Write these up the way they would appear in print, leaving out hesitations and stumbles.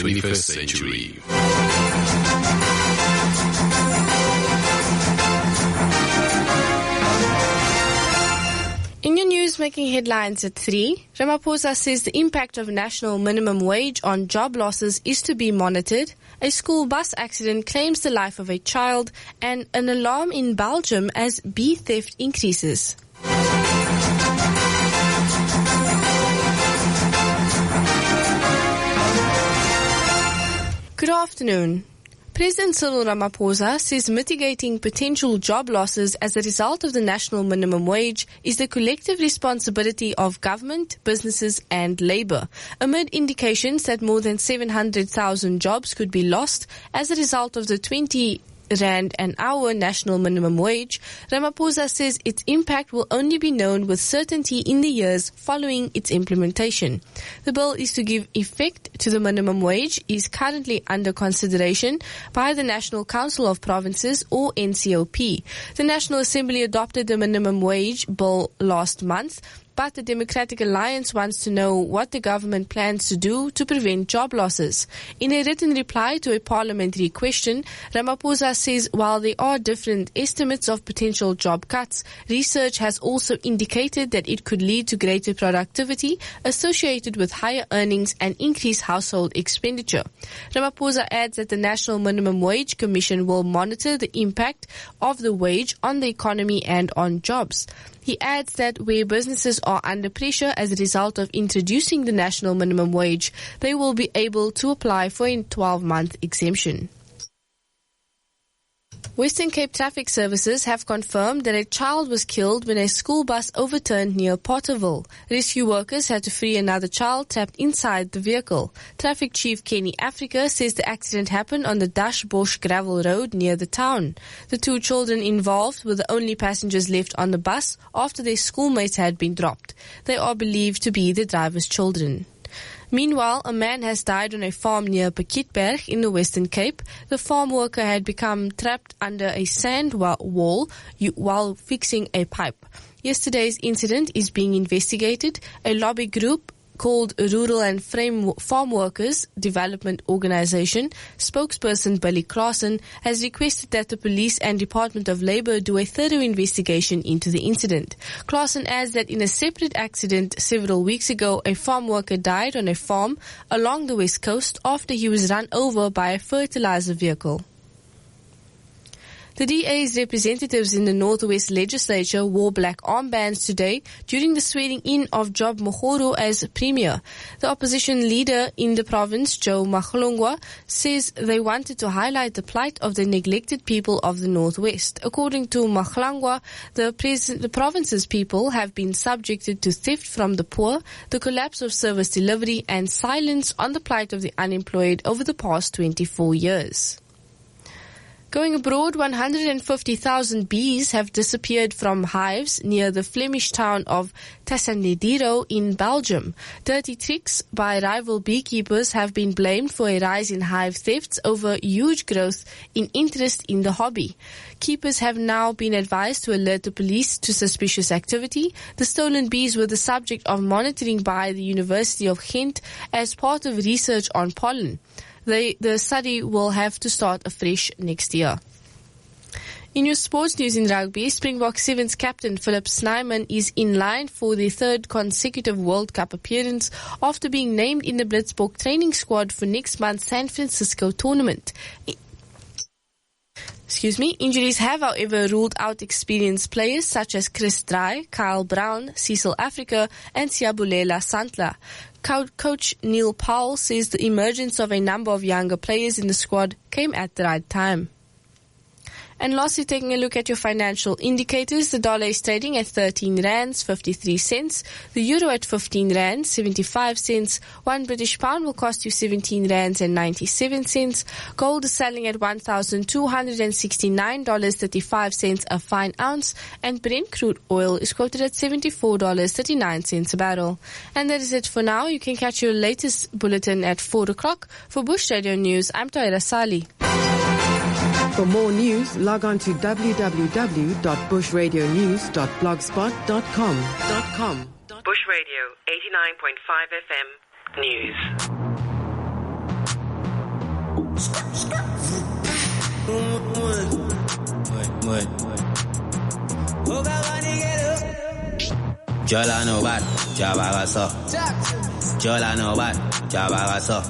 21st century. In your news making headlines at 3, Ramaphosa says the impact of national minimum wage on job losses is to be monitored, a school bus accident claims the life of a child, and an alarm in Belgium as bee theft increases. Good afternoon. President Cyril Ramaphosa says mitigating potential job losses as a result of the national minimum wage is the collective responsibility of government, businesses and labour, amid indications that more than 700,000 jobs could be lost as a result of the 20 Rand an hour national minimum wage. Ramaphosa says its impact will only be known with certainty in the years following its implementation. The bill is to give effect to the minimum wage, is currently under consideration by the National Council of Provinces or NCOP. The National Assembly adopted the minimum wage bill last month, but the Democratic Alliance wants to know what the government plans to do to prevent job losses. In a written reply to a parliamentary question, Ramaphosa says while there are different estimates of potential job cuts, research has also indicated that it could lead to greater productivity associated with higher earnings and increased household expenditure. Ramaphosa adds that the National Minimum Wage Commission will monitor the impact of the wage on the economy and on jobs. He adds that where businesses are under pressure as a result of introducing the national minimum wage, they will be able to apply for a 12-month exemption. Western Cape Traffic Services have confirmed that a child was killed when a school bus overturned near Potterville. Rescue workers had to free another child trapped inside the vehicle. Traffic Chief Kenny Africa says the accident happened on the Dashbosch gravel road near the town. The two children involved were the only passengers left on the bus after their schoolmates had been dropped. They are believed to be the driver's children. Meanwhile, a man has died on a farm near Pakietberg in the Western Cape. The farm worker had become trapped under a sand wall while fixing a pipe. Yesterday's incident is being investigated. A lobby group called Rural and Farm Workers Development Organization spokesperson Billy Claassen has requested that the police and Department of Labour do a thorough investigation into the incident. Claassen adds that in a separate accident several weeks ago, a farm worker died on a farm along the west coast after he was run over by a fertilizer vehicle. The DA's representatives in the Northwest Legislature wore black armbands today during the swearing-in of Job Mogoro as Premier. The opposition leader in the province, Joe Machlongwa, says they wanted to highlight the plight of the neglected people of the Northwest. According to Machlongwa, the province's people have been subjected to theft from the poor, the collapse of service delivery, and silence on the plight of the unemployed over the past 24 years. Going abroad, 150,000 bees have disappeared from hives near the Flemish town of Tassanediro in Belgium. Dirty tricks by rival beekeepers have been blamed for a rise in hive thefts over huge growth in interest in the hobby. Keepers have now been advised to alert the police to suspicious activity. The stolen bees were the subject of monitoring by the University of Ghent as part of research on pollen. The study will have to start afresh next year. In your sports news in rugby, Springbok Sevens captain Philip Snyman is in line for the third consecutive World Cup appearance after being named in the Blitzboks training squad for next month's San Francisco tournament. Injuries have, however, ruled out experienced players such as Chris Dry, Kyle Brown, Cecil Africa, and Siabulela Santla. Coach Neil Powell says the emergence of a number of younger players in the squad came at the right time. And lastly, taking a look at your financial indicators, the dollar is trading at 13 rands 53 cents, the euro at 15 rands 75 cents, 1 British pound will cost you 17 rands and 97 cents, gold is selling at $1,269.35 a fine ounce, and Brent crude oil is quoted at $74.39 a barrel. And that is it for now. You can catch your latest bulletin at 4 o'clock. For Bush Radio News, I'm Toira Sali. For more news, log on to www.bushradionews.blogspot.com. Bush Radio 89.5 FM News. Jola no bad, Jabagaso. Jola no bad, Jabagaso.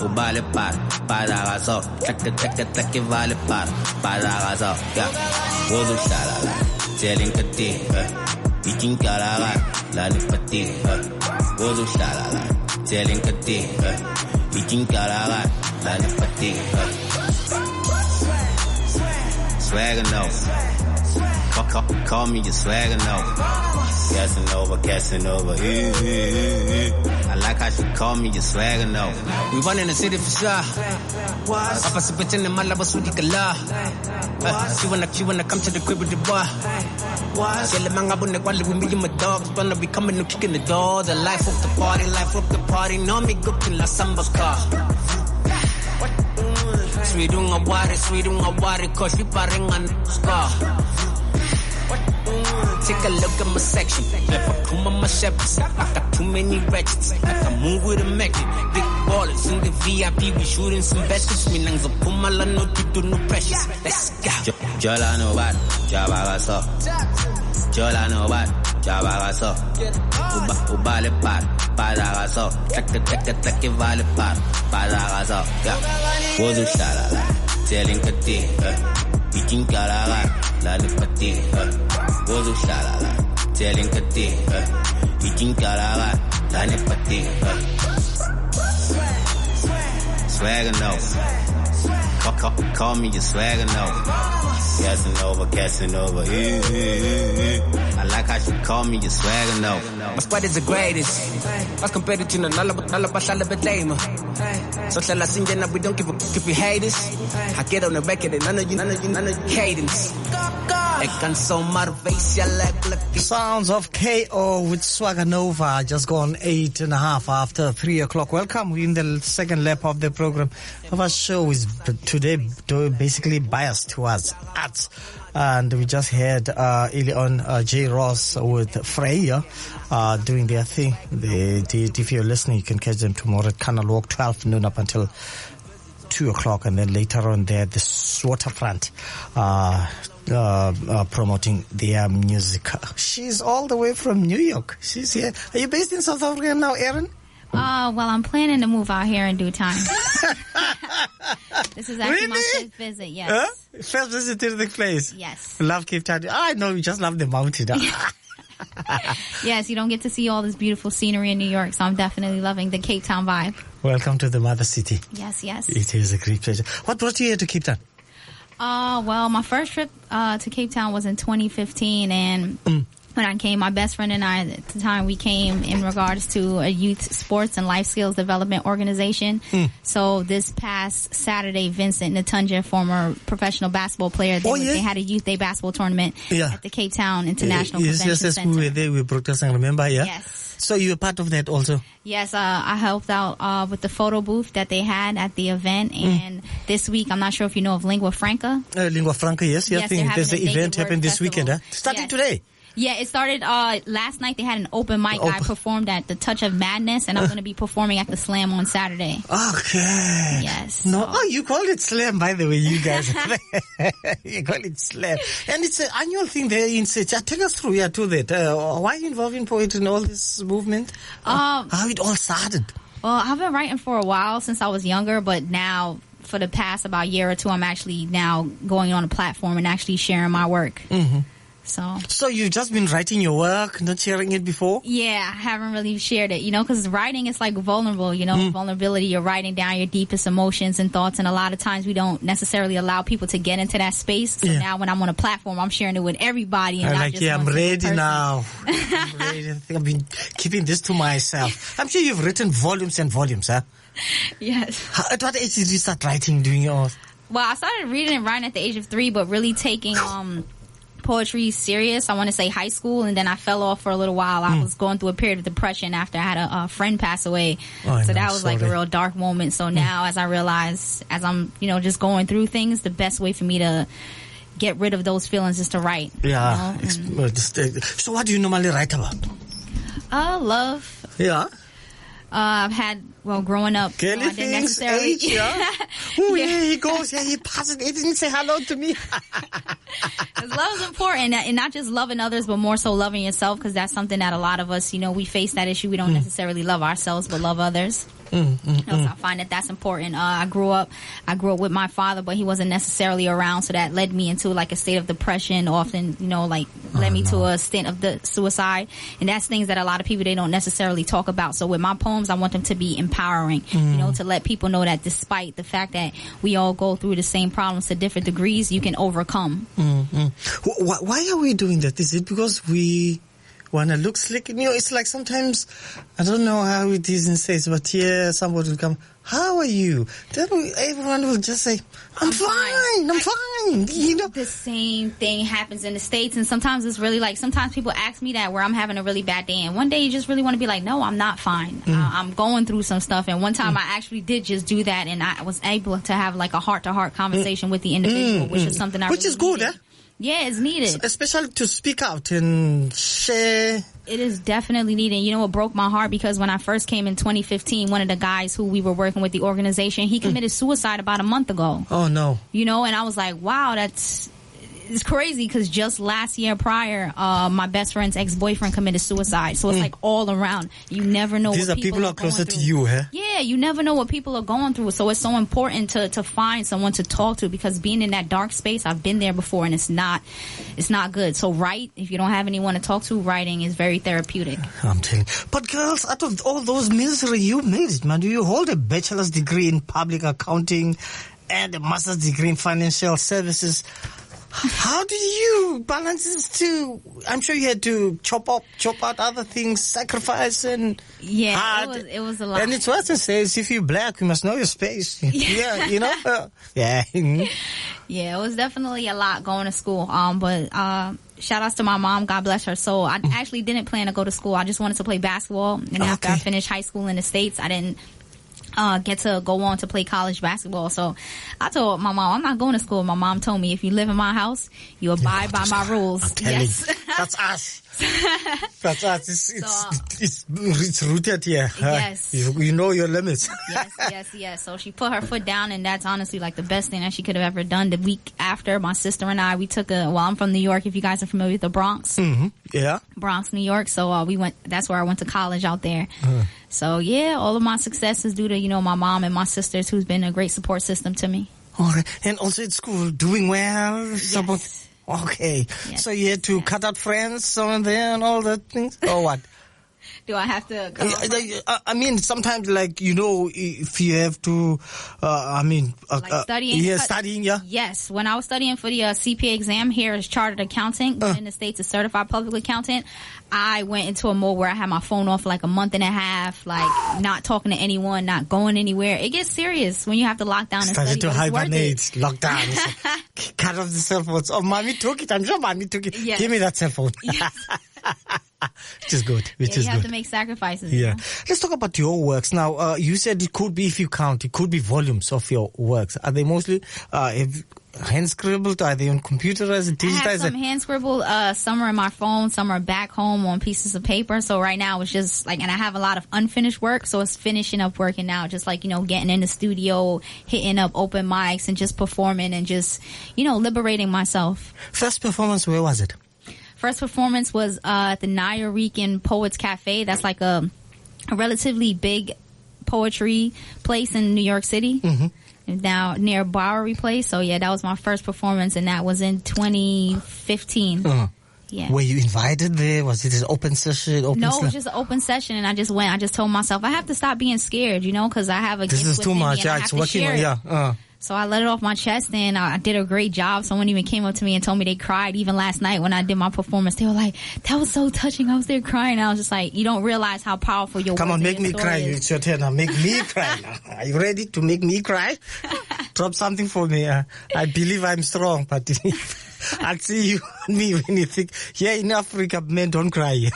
Ubale par, Padagaso. Take vale par, Padagaso. Wozu shalala, telling kati, eating kalaga, lalipati. Wozu shalala, telling kati, eating kalaga, lalipati. Swagger no. Call me your swagger no. Casanova. I like how she call me your swagger no. We run in the city for sure. Apa sepetin in my love sudi kala. She wanna come to the crib with the boy. She le manga bunne kwali with me and my dogs. Gonna be coming to kicking the door. The life of the party. No me cooking la samba car. Sweet unga wari, cause we paring on scar. Take a look at my section. Left a crew on my shepherds. I got too many wretches. I can move with a method. Big ballers in the VIP. We shooting some baskets. Me nangs a pumala no to no precious. Let's go. Jola no bad, Jabagaso. Jola no bad, Jabagaso. Ubale par, Padagaso. Take vale par, Padagaso. Wozu shalala, telling kati, eating kalaga, lalipati. Wozu shalala, telling kati, eating kalaga, lalipati. Swagger no. Call me your swagger no. Casanova. I like how she call me your swagger no. My squad is the greatest. As compared to nala bit lame. So shall I sing then we don't give a haters. I get on the record and none of you cadence. Sounds of KO with Swagger Nova, just gone 8.5 after 3 o'clock. Welcome. We're in the second lap of the program. Our show is today basically biased towards arts. And we just heard early on J. Ross with Freya doing their thing. If you're listening, you can catch them tomorrow at Canal Walk, 12 noon up until 2 o'clock, and then later on they're at the Waterfront promoting their music. She's all the way from New York. She's here. Are you based in South Africa now, Erinne? Well, I'm planning to move out here in due time. This is actually my first visit, yes. First visit to the place? Yes. Love Cape Town. I know, you just love the mountain. Yes, you don't get to see all this beautiful scenery in New York, so I'm definitely loving the Cape Town vibe. Welcome to the mother city. Yes. It is a great pleasure. What brought you here to Cape Town? Well, my first trip to Cape Town was in 2015, and when I came, my best friend and I at the time, we came in regards to a youth sports and life skills development organization. So this past Saturday, Vincent Natunja, former professional basketball player, they had a youth day basketball tournament at the Cape Town International Convention Center. We were there, we broadcast, I remember, Yes. So you were part of that also? Yes, I helped out with the photo booth that they had at the event. And this week, I'm not sure if you know of Lingua Franca. Lingua Franca, yes. I think there's the event happened this weekend. Starting today. Yeah, it started last night. They had an open mic. I performed at the Touch of Madness, and I'm going to be performing at the Slam on Saturday. Okay. Yes. No, you call it Slam, by the way, you guys. You call it Slam. And it's an annual thing there in Sitch. Take us through, to that. Why are you involved in poetry and all this movement? How it all started? Well, I've been writing for a while, since I was younger, but now, for the past about year or two, I'm actually now going on a platform and actually sharing my work. So you've just been writing your work, not sharing it before? Yeah, I haven't really shared it, because writing is like vulnerable, vulnerability. You're writing down your deepest emotions and thoughts, and a lot of times we don't necessarily allow people to get into that space. So now when I'm on a platform, I'm sharing it with everybody. And I'm ready now. I'm ready. I think I've been keeping this to myself. I'm sure you've written volumes and volumes, huh? Yes. At what age did you start writing, doing yours? Well, I started reading and writing at the age of 3, but really taking poetry serious, I want to say high school, and then I fell off for a little while. I was going through a period of depression after I had a friend pass away. So that was like a real dark moment. So now, as I realize, as I'm, just going through things, the best way for me to get rid of those feelings is to write. Yeah. So what do you normally write about? Love. Yeah. I've had, growing up, Kelly I didn't necessarily. Age, yeah. Oh, yeah, he goes. Yeah, he passes. He didn't say hello to me. Because love is important, and not just loving others, but more so loving yourself, because that's something that a lot of us, we face that issue. We don't necessarily love ourselves, but love others. So I find that that's important. I grew up with my father, but he wasn't necessarily around, so that led me into like a state of depression, often, led me to a stint of the suicide. And that's things that a lot of people, they don't necessarily talk about. So with my poems, I want them to be empowering, to let people know that despite the fact that we all go through the same problems to different degrees, you can overcome. Why are we doing that? Is it because we want to look slick? It's like sometimes, I don't know how it is in States, but here somebody will come, how are you? Then everyone will just say, I'm fine. The same thing happens in the States, and sometimes it's really like, sometimes people ask me that where I'm having a really bad day, and one day you just really want to be like, no, I'm not fine. I'm going through some stuff, and one time I actually did just do that, and I was able to have like a heart-to-heart conversation with the individual, which is something I which really is good, needed. Yeah, it's needed. Especially to speak out and share. It is definitely needed. It broke my heart because when I first came in 2015, one of the guys who we were working with the organization, he committed suicide about a month ago. Oh, no. And I was like, wow, it's crazy, because just last year prior, my best friend's ex-boyfriend committed suicide. So it's like all around. You never know These what are people are closer going to you, huh? Yeah, you never know what people are going through. So it's so important to find someone to talk to, because being in that dark space, I've been there before, and it's not good. So write. If you don't have anyone to talk to, writing is very therapeutic. I'm telling you. But girls, out of all those misery, you made it, man. You hold a bachelor's degree in public accounting and a master's degree in financial services. How do you balance this two? I'm sure you had to chop out other things, sacrifice, and it was a lot. And it's what it says: if you're black, you must know your space. Yeah, yeah. Yeah, it was definitely a lot going to school. But shout outs to my mom, God bless her soul. I actually didn't plan to go to school. I just wanted to play basketball, and after I finished high school in the States, I didn't get to go on to play college basketball. So I told my mom, I'm not going to school. My mom told me, if you live in my house, you abide by my rules. Yes. That's us. That's us. It's rooted here. Yes. You know your limits. Yes. So she put her foot down, and that's honestly like the best thing that she could have ever done. The week after, my sister and I, we took I'm from New York, if you guys are familiar with the Bronx. Yeah. Bronx, New York. So that's where I went to college out there. So yeah, all of my success is due to, my mom and my sisters, who's been a great support system to me. All right. And also at school, doing well? Yes. Okay. Yes. So you had to cut out friends, so and there, and all that things? Or what? Do I have to cut out I mean, sometimes, if you have to, studying? Yeah, studying, yeah. Yes. When I was studying for the CPA exam here as chartered accountant, in the States, a certified public accountant, I went into a mode where I had my phone off for like a month and a half, not talking to anyone, not going anywhere. It gets serious when you have to lock down and study. Started to hibernate, lockdown. Cut off the cell phones. Oh, mommy took it. I'm sure mommy took it. Yes. Give me that cell phone. Yes. Which is good. You have to make sacrifices. Yeah. Let's talk about your works. Now, you said it could be, if you count, it could be volumes of your works. Are they mostly hand scribbled? Are they on computerized, digitized? I have some hand scribbled. Some are in my phone. Some are back home on pieces of paper. So right now it's just and I have a lot of unfinished work. So it's finishing up working now. Just getting in the studio, hitting up open mics, and just performing and just, liberating myself. First performance, where was it? First performance was at the Nuyorican Poets Cafe. That's like a relatively big poetry place in New York City. Now near Bowery Place. So yeah, that was my first performance, and that was in 2015. Yeah. Were you invited there? Was it an open session? No, it was just an open session, and I just went. I just told myself I have to stop being scared, because I have a gift This is too within much. me, and It's working. Yeah. So I let it off my chest, and I did a great job. Someone even came up to me and told me they cried. Even last night when I did my performance, they were like, that was so touching. I was there crying. I was just like, you don't realize how powerful your Come on, make me cry. is. It's your turn now. Make me cry now. Are you ready to make me cry? Drop something for me. I believe I'm strong, but I'll see you and me when you think, in Africa, men don't cry.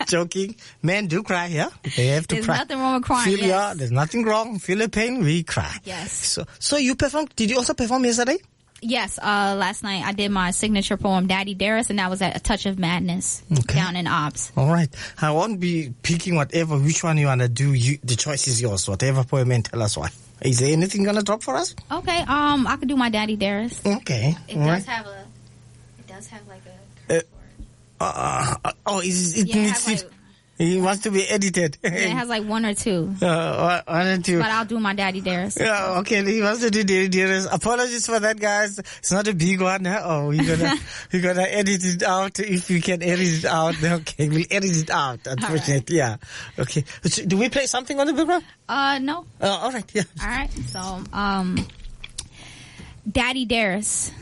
Joking. Men do cry, yeah? They have to There's cry. There's nothing wrong with crying, Yeah, there's nothing wrong. Feel the pain, we cry. Yes. So you performed. Did you also perform yesterday? Yes, last night I did my signature poem, Daddy Darris, and that was at A Touch of Madness down in Ops. All right. I won't be picking which one you want to do. The choice is yours. Whatever poem, and tell us why. Is there anything going to drop for us? Okay, I could do my Daddy Darris. Okay. It does have a must have like a curse word. It needs he wants to be edited. Yeah, it has like one or two. One or two. But I'll do my daddy dares. Yeah, okay. He wants to do daddy dares. Apologies for that, guys. It's not a big one. Huh? Oh, we're gonna edit it out. If we can edit it out, then okay, we'll edit it out. Unfortunately, right. Yeah. Okay. So, do we play something on the background? No. All right. Yeah. All right. So, daddy dares.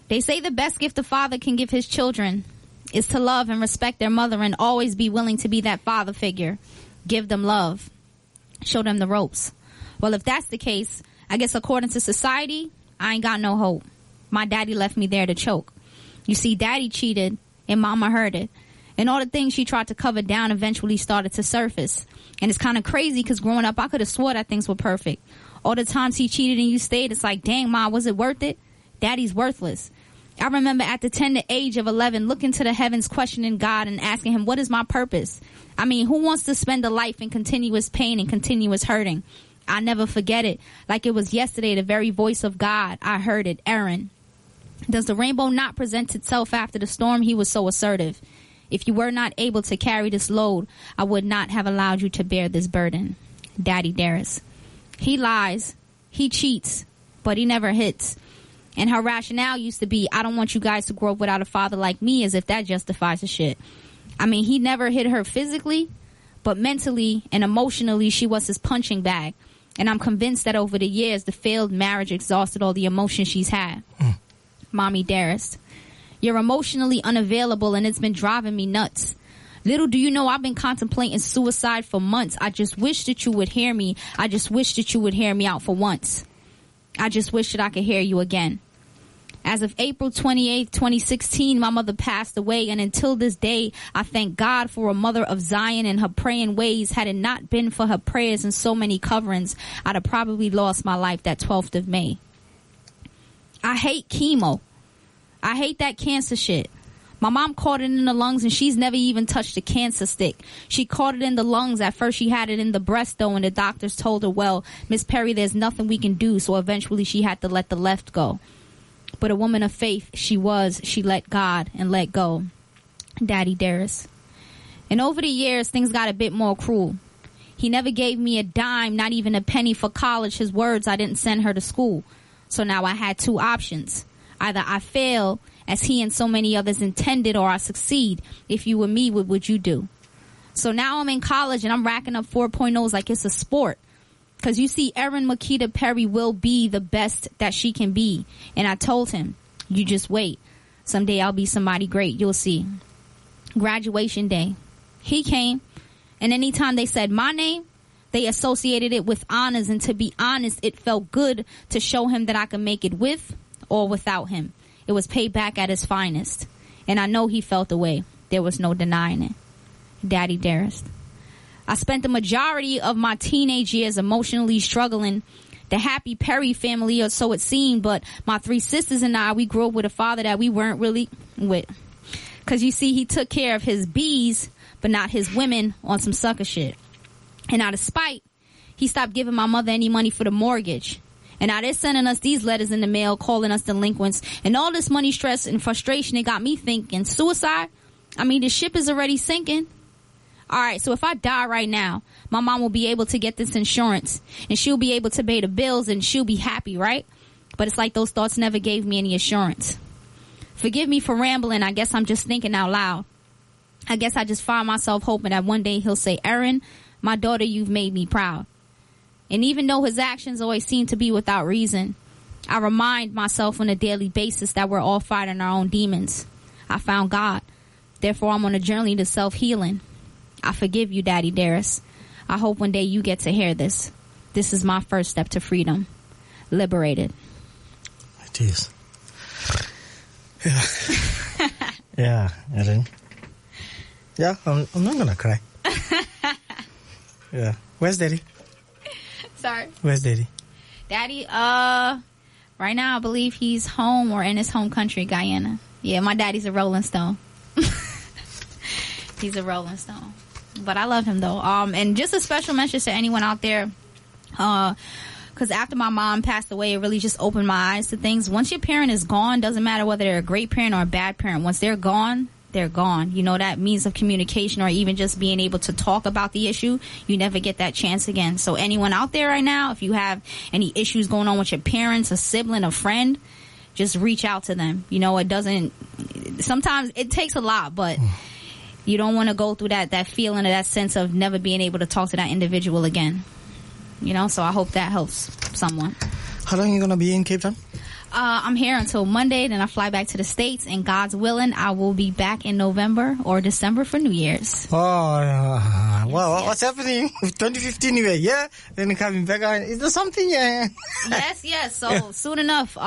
They say the best gift a father can give his children is to love and respect their mother and always be willing to be that father figure. Give them love. Show them the ropes. Well, if that's the case, I guess according to society, I ain't got no hope. My daddy left me there to choke. You see, daddy cheated and mama heard it. And all the things she tried to cover down eventually started to surface. And it's kind of crazy because growing up, I could have swore that things were perfect. All the times he cheated and you stayed, it's like, dang, Ma, was it worth it? Daddy's worthless. I remember at the tender age of 11 looking to the heavens, questioning God and asking him, what is my purpose? I mean, who wants to spend a life in continuous pain and continuous hurting? I never forget it. Like it was yesterday, the very voice of God. I heard it. Erinne. Does the rainbow not present itself after the storm? He was so assertive. If you were not able to carry this load, I would not have allowed you to bear this burden. Daddy dares. He lies. He cheats. But he never hits. And her rationale used to be, I don't want you guys to grow up without a father like me, as if that justifies the shit. I mean, he never hit her physically, but mentally and emotionally, she was his punching bag. And I'm convinced that over the years, the failed marriage exhausted all the emotion she's had. Mommy dearest, you're emotionally unavailable and it's been driving me nuts. Little do you know, I've been contemplating suicide for months. I just wish that you would hear me. I just wish that you would hear me out for once. I just wish that I could hear you again. As of April 28th, 2016, my mother passed away, and until this day, I thank God for a mother of Zion and her praying ways. Had it not been for her prayers and so many coverings, I'd have probably lost my life that 12th of May. I hate chemo. I hate that cancer shit. My mom caught it in the lungs and she's never even touched a cancer stick. She caught it in the lungs. At first she had it in the breast though, and the doctors told her, well, Miss Perry, there's nothing we can do. So eventually she had to let the left go. But a woman of faith she was. She let God and let go. Daddy dearest. And over the years, things got a bit more cruel. He never gave me a dime, not even a penny for college. His words, I didn't send her to school. So now I had two options. Either I fail, as he and so many others intended, or I succeed. If you were me, what would you do? So now I'm in college and I'm racking up 4.0s like it's a sport. Because you see, Erinne Makita Perry will be the best that she can be. And I told him, you just wait. Someday I'll be somebody great. You'll see. Graduation day. He came. And anytime they said my name, they associated it with honors. And to be honest, it felt good to show him that I could make it with or without him. It was payback at its finest. And I know he felt the way. There was no denying it. Daddy dearest. I spent the majority of my teenage years emotionally struggling. The happy Perry family, or so it seemed, but my three sisters and I, we grew up with a father that we weren't really with. Because you see, he took care of his bees, but not his women on some sucker shit. And out of spite, he stopped giving my mother any money for the mortgage. And now they're sending us these letters in the mail, calling us delinquents. And all this money, stress, and frustration, it got me thinking, suicide? I mean, the ship is already sinking. All right, so if I die right now, my mom will be able to get this insurance. And she'll be able to pay the bills, and she'll be happy, right? But it's like those thoughts never gave me any assurance. Forgive me for rambling. I guess I'm just thinking out loud. I guess I just find myself hoping that one day he'll say, Erinne, my daughter, you've made me proud. And even though his actions always seem to be without reason, I remind myself on a daily basis that we're all fighting our own demons. I found God. Therefore, I'm on a journey to self-healing. I forgive you, Daddy dearest. I hope one day you get to hear this. This is my first step to freedom. Liberated. It is. Yeah. Yeah, Erinne. Yeah, I'm not gonna cry. Yeah. Where's Daddy? Sorry. Where's Daddy? Daddy, right now I believe he's home or in his home country, Guyana. Yeah, my daddy's a Rolling Stone. He's a Rolling Stone. But I love him though. And just a special message to anyone out there because after my mom passed away, it really just opened my eyes to things. Once your parent is gone, doesn't matter whether they're a great parent or a bad parent. Once they're gone, they're gone. You know, that means of communication or even just being able to talk about the issue, you never get that chance again. So anyone out there right now, if you have any issues going on with your parents, a sibling, a friend, just reach out to them. You know, sometimes it takes a lot, but you don't want to go through that feeling or that sense of never being able to talk to that individual again. You know, so I hope that helps someone. How long are you going to be in Cape Town? I'm here until Monday, then I fly back to the States, and God's willing, I will be back in November or December for New Year's. Oh, well, what's happening? 2015 you were here, then coming back. Is there something? Yes. So soon enough,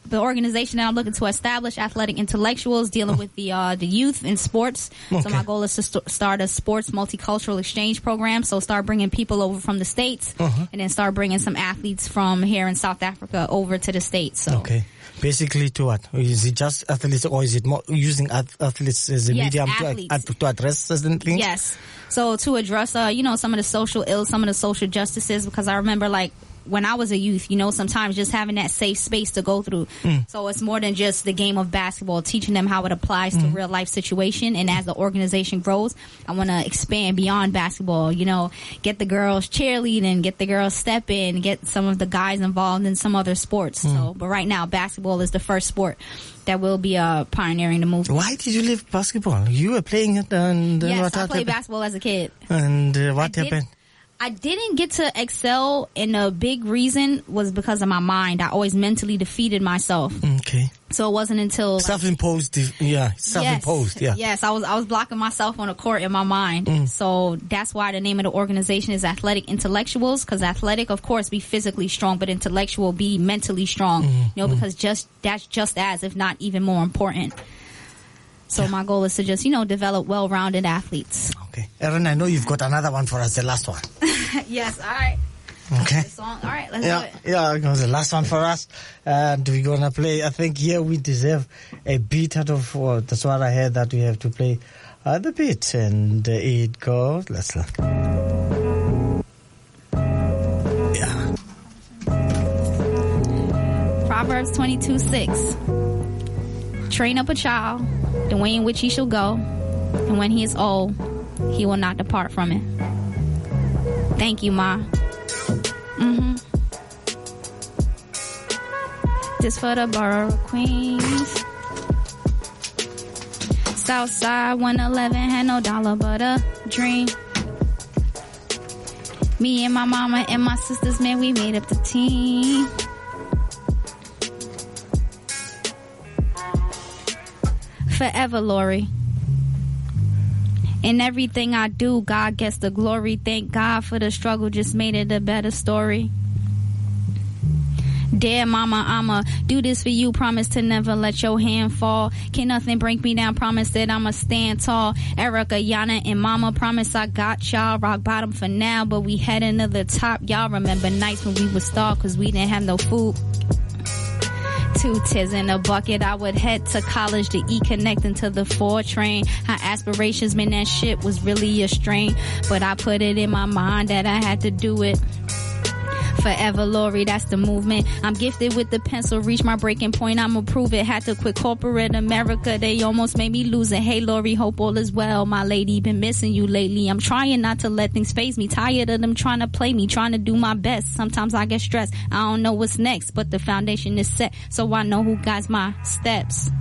the organization that I'm looking to establish, Athletic Intellectuals, dealing with the youth in sports. Okay. So my goal is to start a sports multicultural exchange program. So start bringing people over from the States, and then start bringing some athletes from here in South Africa over to the States. So. Okay. Basically to what? Is it just athletes, or is it more using athletes as a medium to address certain things? Yes. So to address, some of the social ills, some of the social justices, because I remember, like, when I was a youth, sometimes just having that safe space to go through. So it's more than just the game of basketball, teaching them how it applies to real life situation. And as the organization grows, I want to expand beyond basketball, get the girls cheerleading, get the girls stepping, get some of the guys involved in some other sports. So, but right now, basketball is the first sport that will be pioneering the movement. Why did you leave basketball? You were playing it, and yes, I played basketball as a kid. And what happened? I didn't get to excel, and a big reason was because of my mind. I always mentally defeated myself. Okay. So it wasn't until self-imposed. Yes, I was blocking myself on the court in my mind. So that's why the name of the organization is Athletic Intellectuals, because athletic, of course, be physically strong, but intellectual be mentally strong. Because that's just as, if not even more important. So my goal is to just, develop well-rounded athletes. Okay. Erinne, I know you've got another one for us, the last one. Yes, all right. Okay. All right, let's do it. Yeah, the last one for us. And we're going to play, I think here we deserve a beat out of, that's what I heard, that we have to play the beat. And it goes, let's look. Yeah. Proverbs 22:6. Train up a child the way in which he shall go, and when he is old, he will not depart from it. Thank you, Ma. This for the borough of Queens. Southside 111 had no dollar but a dream. Me and my mama and my sisters, man, we made up the team. Forever, Lori. In everything I do, God gets the glory. Thank God for the struggle, just made it a better story. Dear mama, I'ma do this for you. Promise to never let your hand fall. Can nothing break me down. Promise that I'ma stand tall. Erica, Yana, and mama, promise I got y'all. Rock bottom for now, but we heading to the top. Y'all remember nights when we would starve cause we didn't have no food. 2 tears in a bucket, I would head to college to eat, connecting to the 4 train. Her aspirations, man, that shit was really a strain. But I put it in my mind that I had to do it. Forever, Lori, that's the movement. I'm gifted with the pencil, reach my breaking point, I'ma prove it. Had to quit corporate America, they almost made me lose it. Hey, Lori, hope all is well. My lady, been missing you lately. I'm trying not to let things faze me. Tired of them trying to play me, trying to do my best. Sometimes I get stressed. I don't know what's next, but the foundation is set, so I know who guides my steps.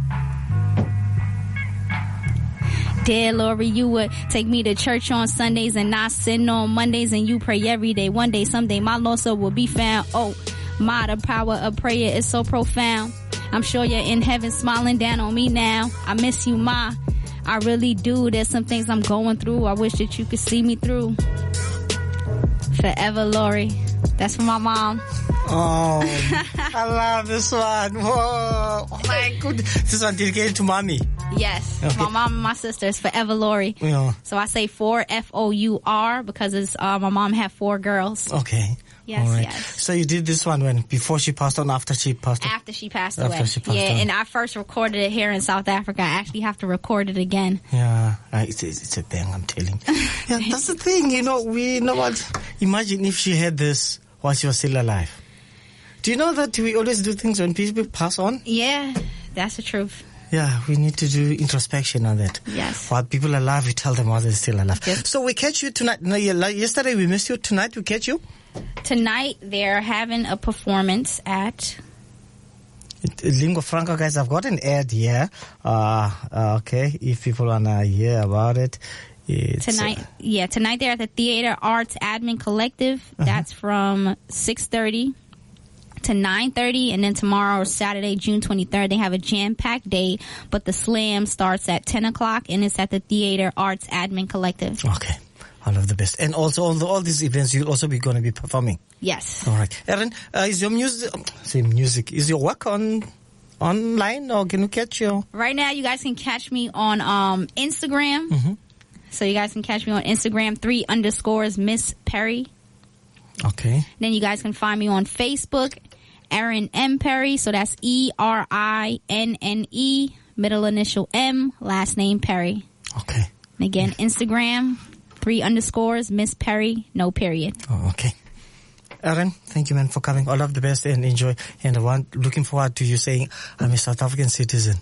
Dear Lori, you would take me to church on Sundays and not sin on Mondays, and you pray every day. One day, someday, my lost soul will be found. Oh, my, the power of prayer is so profound. I'm sure you're in heaven smiling down on me now. I miss you, Ma. I really do. There's some things I'm going through. I wish that you could see me through. Forever, Lori. That's for my mom. Oh, I love this one. Whoa. Oh my goodness. This one dedicated to mommy. Yes. Okay. My mom and my sisters. Forever, Lori. Yeah. So I say 4, F-O-U-R, because it's, my mom had 4 girls. Okay. Yes, right. yes. So you did this one when? Before she passed on, after she passed on? After she passed away. After she passed on. And I first recorded it here in South Africa. I actually have to record it again. Yeah, it's a thing, I'm telling you. Yeah, that's the thing, we know what. Imagine if she had this whilst you're still alive. Do you know that we always do things when people pass on? Yeah, that's the truth. Yeah, we need to do introspection on that. Yes. While people are alive, we tell them while they're still alive. Yes. So we catch you tonight. No, yesterday we missed you. Tonight we catch you. Tonight they're having a performance at... Lingua Franca, guys, I've got an ad here. Okay, if people want to hear about it. Tonight they're at the Theater Arts Admin Collective. That's from 6:30 to 9:30, and then tomorrow, Saturday, June 23rd, they have a jam-packed day, but the slam starts at 10 o'clock, and it's at the Theater Arts Admin Collective. Okay. All of the best. And also, all these events, you'll also be going to be performing. Yes. All right. Erinne, is your music, is your work online, or can we catch you? Right now, you guys can catch me on Instagram. Mm-hmm. So you guys can catch me on Instagram, 3_ Miss Perry. Okay. Then you guys can find me on Facebook, Erinne M. Perry. So that's ERINNE, middle initial M, last name Perry. Okay. And again, Instagram, 3_ Miss Perry, no period. Oh, okay. Erinne, thank you, man, for coming. All of the best and enjoy. And looking forward to you saying, I'm a South African citizen.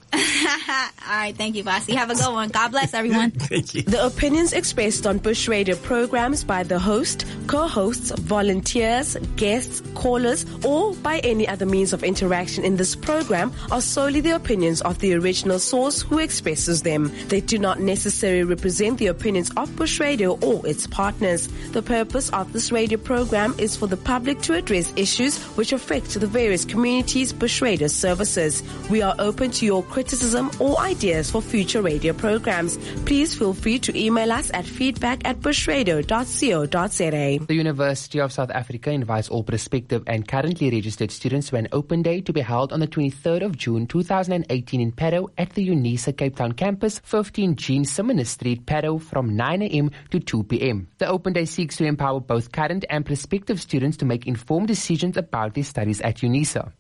All right, thank you, Bossy. Have a good one. God bless everyone. Thank you. The opinions expressed on Bush Radio programs by the host, co-hosts, volunteers, guests, callers, or by any other means of interaction in this program are solely the opinions of the original source who expresses them. They do not necessarily represent the opinions of Bush Radio or its partners. The purpose of this radio program is for the public to address issues which affect the various communities Bush Radio services. We are open to your criticism or ideas for future radio programs. Please feel free to email us at feedback@bushradio.co.za. The University of South Africa invites all prospective and currently registered students to an open day to be held on the 23rd of June 2018 in Paddo at the UNISA Cape Town campus, 15 Jean Simmons Street, Paddo, from 9 a.m. to 2 p.m. The open day seeks to empower both current and prospective students to make informed decisions about their studies at UNISA.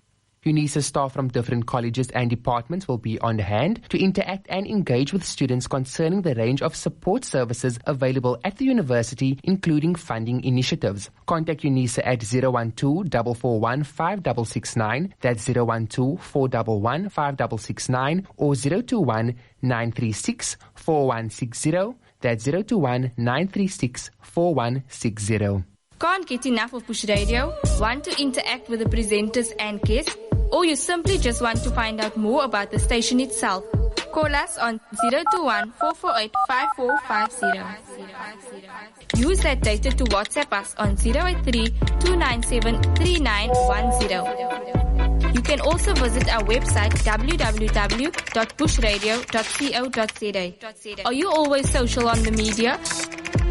UNISA staff from different colleges and departments will be on hand to interact and engage with students concerning the range of support services available at the university, including funding initiatives. Contact UNISA at 012-441-5669, that's 012-411-5669, or 021-936-4160, that's 021-936-4160. Can't get enough of Bush Radio? Want to interact with the presenters and guests? Or you simply just want to find out more about the station itself? Call us on 021-448-5450. Use that data to WhatsApp us on 083-297-3910. You can also visit our website www.bushradio.co.za. Are you always social on the media?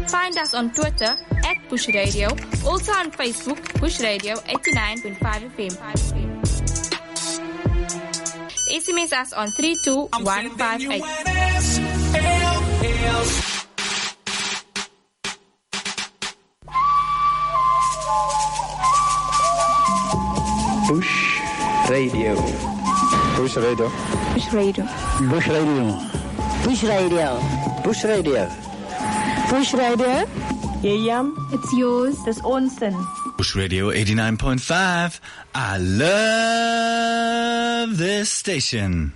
Find us on Twitter @Bush Radio, also on Facebook, Bush Radio 89.5 FM. SMS us on 32158. Bush Radio. Bush Radio. Bush Radio. Bush Radio. Bush Radio. Bush Radio. Bush Radio. Yeah, It's yours. It's Ornstein. Bush Radio 89.5. I love this station.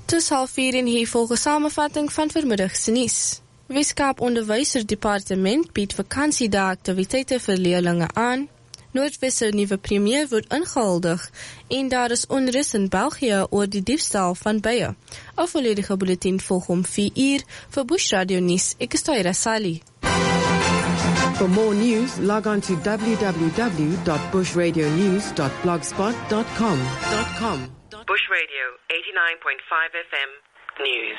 Dis 04:30 en hier volg 'n samevatting van vanmiddag se nuus. Weskaap Onderwysdepartement bied vakansiedae aktiwiteite vir leerlinge aan. Noordwes se nuwe premier word ingehuldig en daar is onrus in België oor die diefstal van bye. 'n Volledige bulletin volg om 4:00 vir Bush Radio nuus. Ek is Taira Sali. For more news, log on to www.bushradionews.blogspot.com. Bush Radio 89.5 FM News.